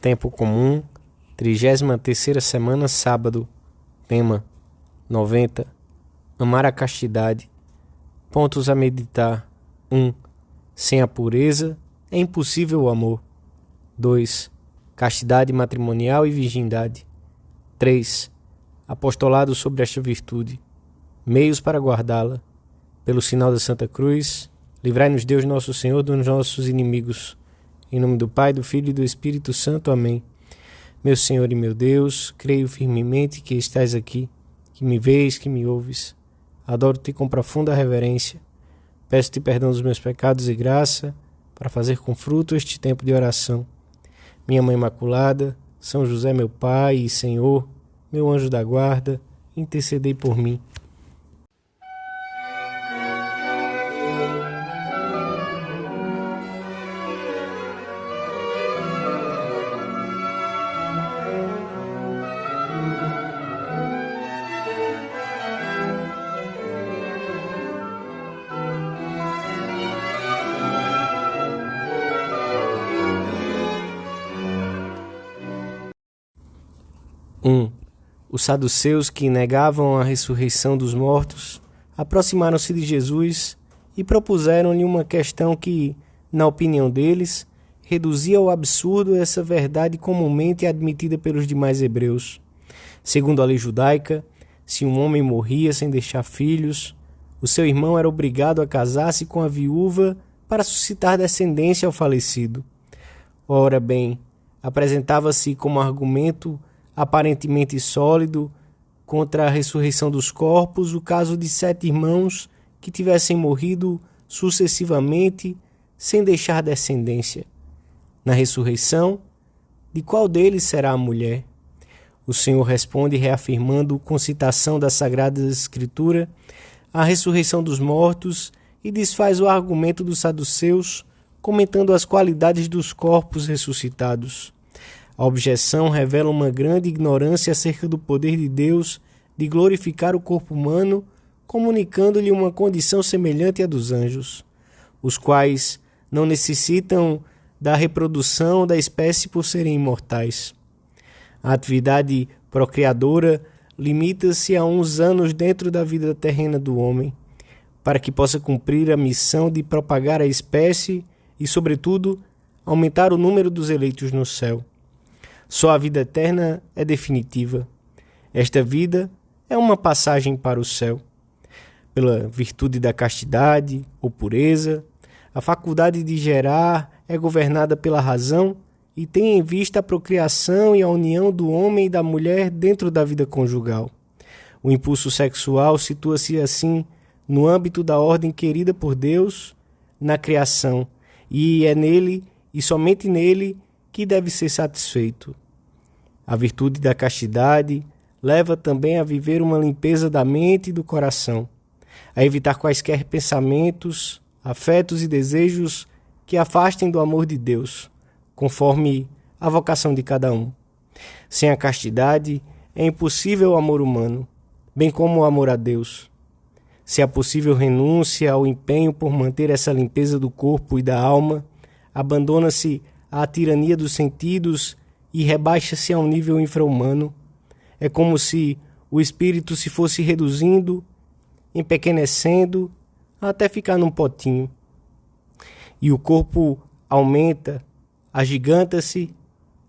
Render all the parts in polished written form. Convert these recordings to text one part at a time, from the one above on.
Tempo comum, 33ª semana, sábado. Tema: 90. Amar a castidade. Pontos a meditar. 1. Sem a pureza é impossível o amor. 2. Castidade matrimonial e virgindade. 3. Apostolado sobre esta virtude. Meios para guardá-la. Pelo sinal da Santa Cruz, livrai-nos Deus nosso Senhor dos nossos inimigos. Em nome do Pai, do Filho e do Espírito Santo. Amém. Meu Senhor e meu Deus, creio firmemente que estás aqui, que me vês, que me ouves. Adoro-te com profunda reverência. Peço-te perdão dos meus pecados e graça para fazer com fruto este tempo de oração. Minha Mãe Imaculada, São José meu Pai e Senhor, meu anjo da guarda, intercedei por mim. Os saduceus, que negavam a ressurreição dos mortos, aproximaram-se de Jesus e propuseram-lhe uma questão que, na opinião deles, reduzia ao absurdo essa verdade comumente admitida pelos demais hebreus. Segundo a lei judaica, se um homem morria sem deixar filhos, o seu irmão era obrigado a casar-se com a viúva para suscitar descendência ao falecido. Ora bem, apresentava-se como argumento aparentemente sólido contra a ressurreição dos corpos o caso de 7 irmãos que tivessem morrido sucessivamente sem deixar descendência. Na ressurreição, de qual deles será a mulher? O Senhor responde reafirmando com citação da Sagrada Escritura a ressurreição dos mortos e desfaz o argumento dos saduceus, comentando as qualidades dos corpos ressuscitados. A objeção revela uma grande ignorância acerca do poder de Deus de glorificar o corpo humano, comunicando-lhe uma condição semelhante à dos anjos, os quais não necessitam da reprodução da espécie por serem imortais. A atividade procriadora limita-se a uns anos dentro da vida terrena do homem, para que possa cumprir a missão de propagar a espécie e, sobretudo, aumentar o número dos eleitos no céu. Só a vida eterna é definitiva. Esta vida é uma passagem para o céu. Pela virtude da castidade ou pureza, a faculdade de gerar é governada pela razão e tem em vista a procriação e a união do homem e da mulher dentro da vida conjugal. O impulso sexual situa-se assim no âmbito da ordem querida por Deus na criação, e é nele e somente nele que deve ser satisfeito. A virtude da castidade leva também a viver uma limpeza da mente e do coração, a evitar quaisquer pensamentos, afetos e desejos que afastem do amor de Deus, conforme a vocação de cada um. Sem a castidade é impossível o amor humano, bem como o amor a Deus. Se é possível renúncia ao empenho por manter essa limpeza do corpo e da alma, abandona-se à tirania dos sentidos e rebaixa-se a um nível infra-humano. É como se o espírito se fosse reduzindo, empequenecendo, até ficar num potinho. E o corpo aumenta, agiganta-se,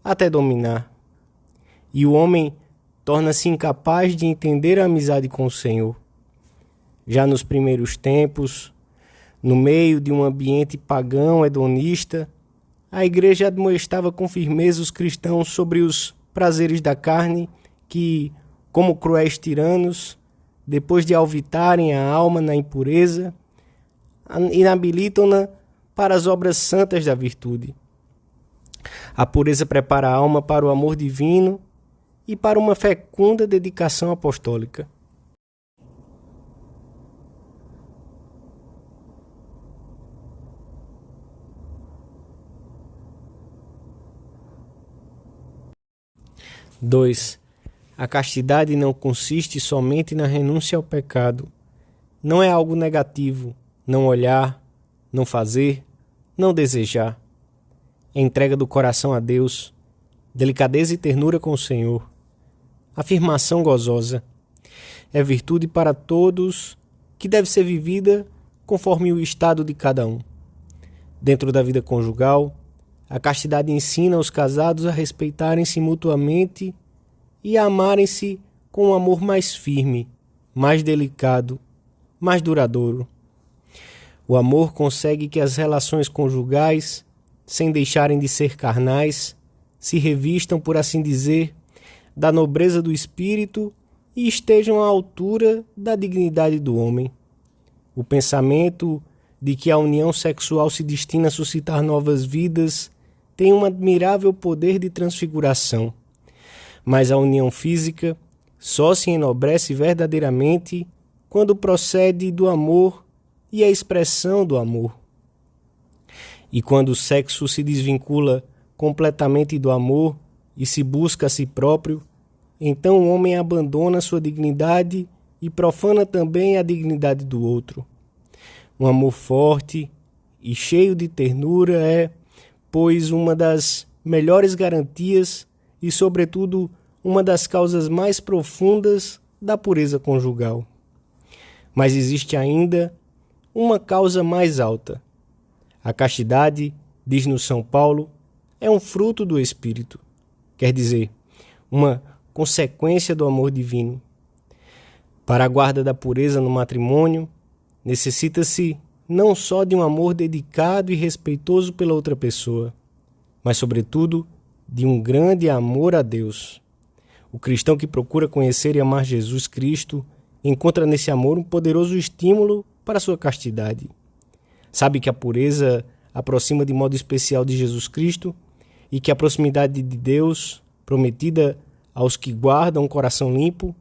até dominar. E o homem torna-se incapaz de entender a amizade com o Senhor. Já nos primeiros tempos, no meio de um ambiente pagão hedonista, a Igreja admoestava com firmeza os cristãos sobre os prazeres da carne que, como cruéis tiranos, depois de alvitarem a alma na impureza, inabilitam-na para as obras santas da virtude. A pureza prepara a alma para o amor divino e para uma fecunda dedicação apostólica. (2) A castidade não consiste somente na renúncia ao pecado. Não é algo negativo, não olhar, não fazer, não desejar. É entrega do coração a Deus, delicadeza e ternura com o Senhor, afirmação gozosa. É virtude para todos que deve ser vivida conforme o estado de cada um. Dentro da vida conjugal, a castidade ensina os casados a respeitarem-se mutuamente e a amarem-se com um amor mais firme, mais delicado, mais duradouro. O amor consegue que as relações conjugais, sem deixarem de ser carnais, se revistam, por assim dizer, da nobreza do espírito e estejam à altura da dignidade do homem. O pensamento de que a união sexual se destina a suscitar novas vidas tem um admirável poder de transfiguração. Mas a união física só se enobrece verdadeiramente quando procede do amor e a expressão do amor. E quando o sexo se desvincula completamente do amor e se busca a si próprio, então o homem abandona sua dignidade e profana também a dignidade do outro. Um amor forte e cheio de ternura é, pois, uma das melhores garantias e, sobretudo, uma das causas mais profundas da pureza conjugal. Mas existe ainda uma causa mais alta. A castidade, diz-nos São Paulo, é um fruto do Espírito, quer dizer, uma consequência do amor divino. Para a guarda da pureza no matrimônio, necessita-se não só de um amor dedicado e respeitoso pela outra pessoa, mas, sobretudo, de um grande amor a Deus. O cristão que procura conhecer e amar Jesus Cristo encontra nesse amor um poderoso estímulo para a sua castidade. Sabe que a pureza aproxima de modo especial de Jesus Cristo e que a proximidade de Deus, prometida aos que guardam um coração limpo,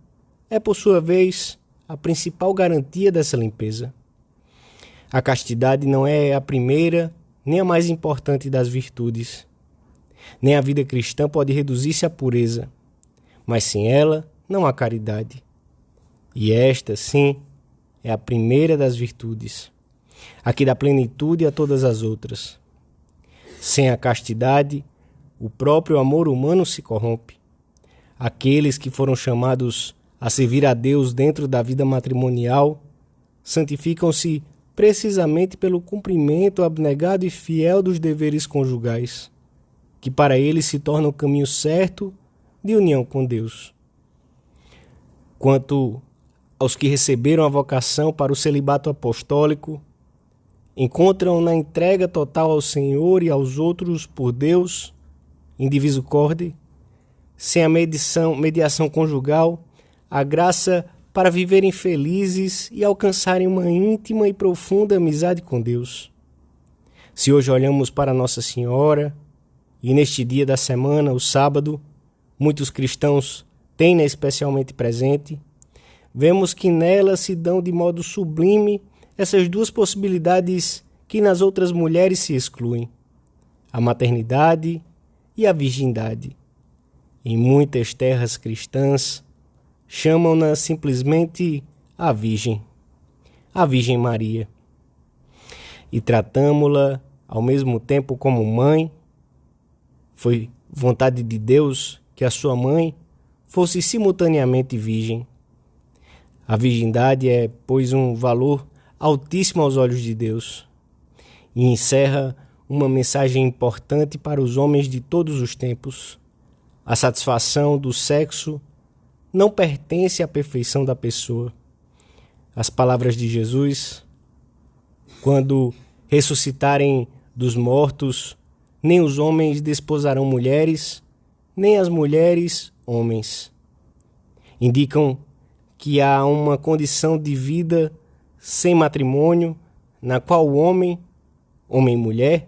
é, por sua vez, a principal garantia dessa limpeza. A castidade não é a primeira nem a mais importante das virtudes. Nem a vida cristã pode reduzir-se à pureza, mas sem ela não há caridade. E esta, sim, é a primeira das virtudes, a que dá plenitude a todas as outras. Sem a castidade, o próprio amor humano se corrompe. Aqueles que foram chamados a servir a Deus dentro da vida matrimonial santificam-se precisamente pelo cumprimento abnegado e fiel dos deveres conjugais, que para eles se torna o caminho certo de união com Deus. Quanto aos que receberam a vocação para o celibato apostólico, encontram na entrega total ao Senhor e aos outros por Deus, indiviso corde, sem a mediação conjugal, a graça para viverem felizes e alcançarem uma íntima e profunda amizade com Deus. Se hoje olhamos para Nossa Senhora, e neste dia da semana, o sábado, muitos cristãos têm-na especialmente presente, vemos que nela se dão de modo sublime essas duas possibilidades que nas outras mulheres se excluem, a maternidade e a virgindade. Em muitas terras cristãs, chamam-na simplesmente a Virgem Maria. E tratamo-la ao mesmo tempo como mãe. Foi vontade de Deus que a sua mãe fosse simultaneamente virgem. A virgindade é, pois, um valor altíssimo aos olhos de Deus e encerra uma mensagem importante para os homens de todos os tempos. A satisfação do sexo não pertence à perfeição da pessoa. As palavras de Jesus, quando ressuscitarem dos mortos, nem os homens desposarão mulheres, nem as mulheres homens. Indicam que há uma condição de vida sem matrimônio, na qual o homem e mulher,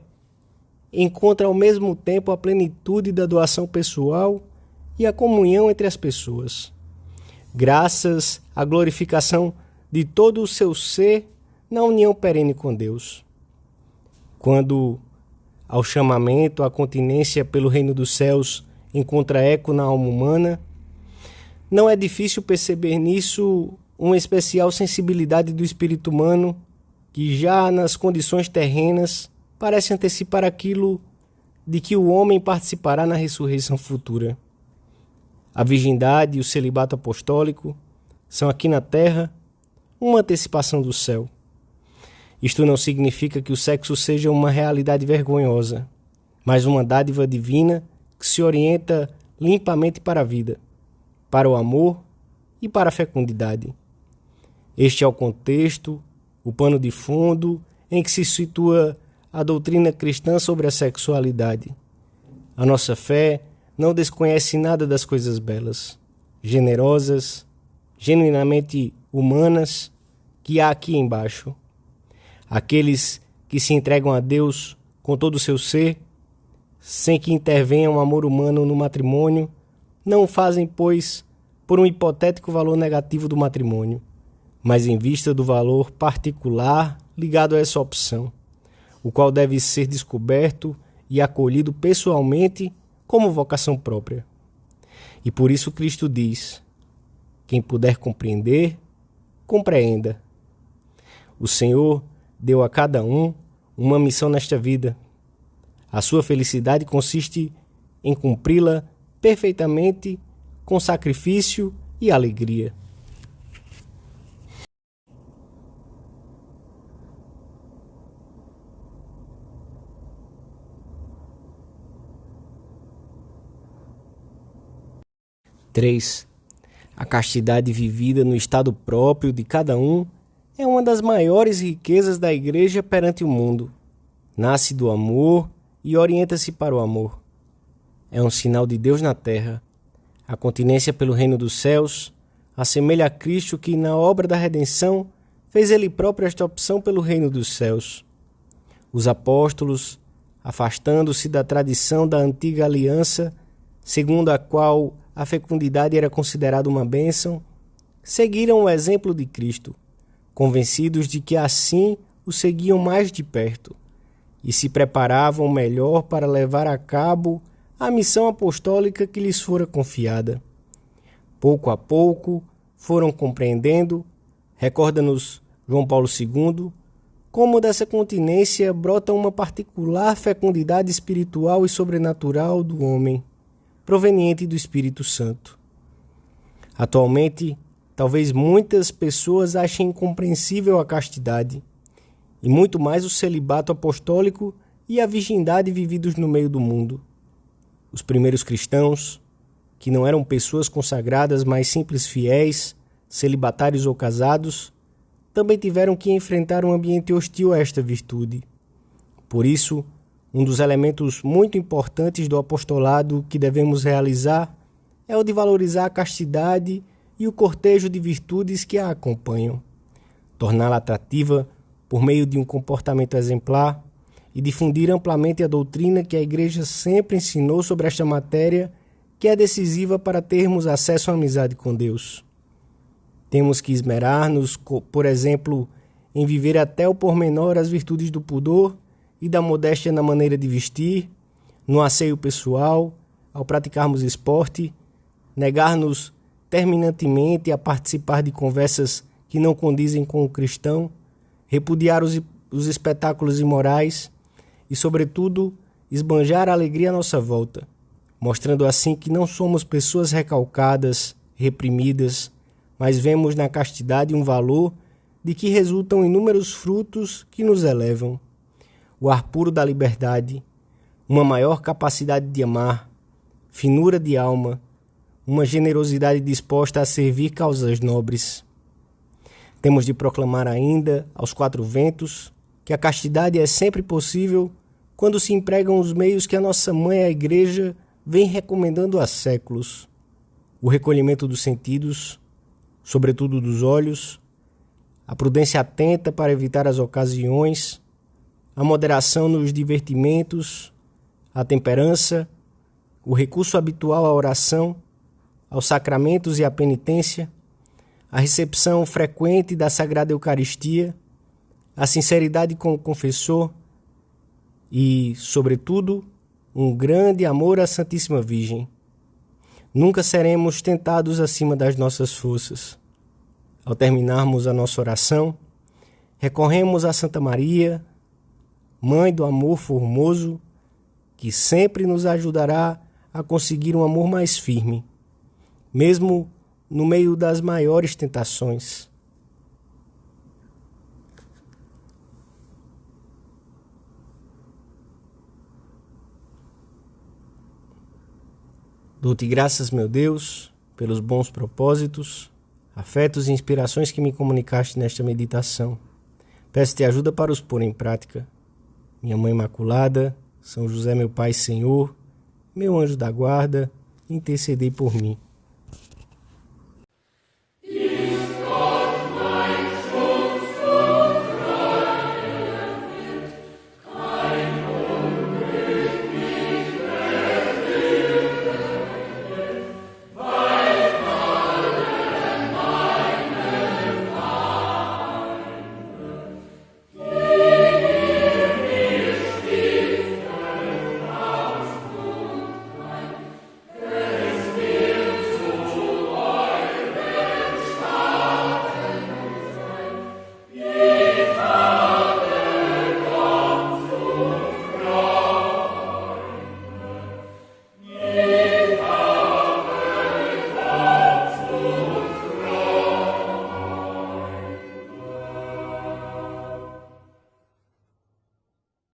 encontra ao mesmo tempo a plenitude da doação pessoal e a comunhão entre as pessoas, graças à glorificação de todo o seu ser na união perene com Deus. Quando ao chamamento, à continência pelo reino dos céus encontra eco na alma humana, não é difícil perceber nisso uma especial sensibilidade do espírito humano que já nas condições terrenas parece antecipar aquilo de que o homem participará na ressurreição futura. A virgindade e o celibato apostólico são aqui na terra uma antecipação do céu. Isto não significa que o sexo seja uma realidade vergonhosa, mas uma dádiva divina que se orienta limpamente para a vida, para o amor e para a fecundidade. Este é o contexto, o pano de fundo em que se situa a doutrina cristã sobre a sexualidade. A nossa fé não desconhece nada das coisas belas, generosas, genuinamente humanas que há aqui embaixo. Aqueles que se entregam a Deus com todo o seu ser, sem que intervenha um amor humano no matrimônio, não o fazem, pois, por um hipotético valor negativo do matrimônio, mas em vista do valor particular ligado a essa opção, o qual deve ser descoberto e acolhido pessoalmente como vocação própria. E por isso Cristo diz: quem puder compreender, compreenda. O Senhor deu a cada um uma missão nesta vida. A sua felicidade consiste em cumpri-la perfeitamente com sacrifício e alegria. Três. A castidade vivida no estado próprio de cada um é uma das maiores riquezas da Igreja perante o mundo. Nasce do amor e orienta-se para o amor. É um sinal de Deus na terra. A continência pelo reino dos céus assemelha a Cristo que, na obra da redenção, fez ele próprio esta opção pelo reino dos céus. Os apóstolos, afastando-se da tradição da antiga aliança, segundo a qual a fecundidade era considerada uma bênção, seguiram o exemplo de Cristo, convencidos de que assim o seguiam mais de perto e se preparavam melhor para levar a cabo a missão apostólica que lhes fora confiada. Pouco a pouco foram compreendendo, recorda-nos João Paulo II, como dessa continência brota uma particular fecundidade espiritual e sobrenatural do homem, proveniente do Espírito Santo. Atualmente, talvez muitas pessoas achem incompreensível a castidade, e muito mais o celibato apostólico e a virgindade vividos no meio do mundo. Os primeiros cristãos, que não eram pessoas consagradas, mas simples fiéis, celibatários ou casados, também tiveram que enfrentar um ambiente hostil a esta virtude. Por isso, um dos elementos muito importantes do apostolado que devemos realizar é o de valorizar a castidade e o cortejo de virtudes que a acompanham, torná-la atrativa por meio de um comportamento exemplar e difundir amplamente a doutrina que a Igreja sempre ensinou sobre esta matéria, que é decisiva para termos acesso à amizade com Deus. Temos que esmerar-nos, por exemplo, em viver até o pormenor as virtudes do pudor e da modéstia na maneira de vestir, no asseio pessoal, ao praticarmos esporte, negar-nos terminantemente a participar de conversas que não condizem com o cristão, repudiar os espetáculos imorais e, sobretudo, esbanjar a alegria à nossa volta, mostrando assim que não somos pessoas recalcadas, reprimidas, mas vemos na castidade um valor de que resultam inúmeros frutos que nos elevam. O ar puro da liberdade, uma maior capacidade de amar, finura de alma, uma generosidade disposta a servir causas nobres. Temos de proclamar ainda, aos quatro ventos, que a castidade é sempre possível quando se empregam os meios que a nossa mãe, a Igreja, vem recomendando há séculos. O recolhimento dos sentidos, sobretudo dos olhos, a prudência atenta para evitar as ocasiões, a moderação nos divertimentos, a temperança, o recurso habitual à oração, aos sacramentos e à penitência, a recepção frequente da Sagrada Eucaristia, a sinceridade com o confessor e, sobretudo, um grande amor à Santíssima Virgem. Nunca seremos tentados acima das nossas forças. Ao terminarmos a nossa oração, recorremos a Santa Maria, Mãe do amor formoso, que sempre nos ajudará a conseguir um amor mais firme, mesmo no meio das maiores tentações. Dou-te graças, meu Deus, pelos bons propósitos, afetos e inspirações que me comunicaste nesta meditação. Peço-te ajuda para os pôr em prática. Minha Mãe Imaculada, São José, meu Pai e Senhor, meu anjo da guarda, intercedei por mim.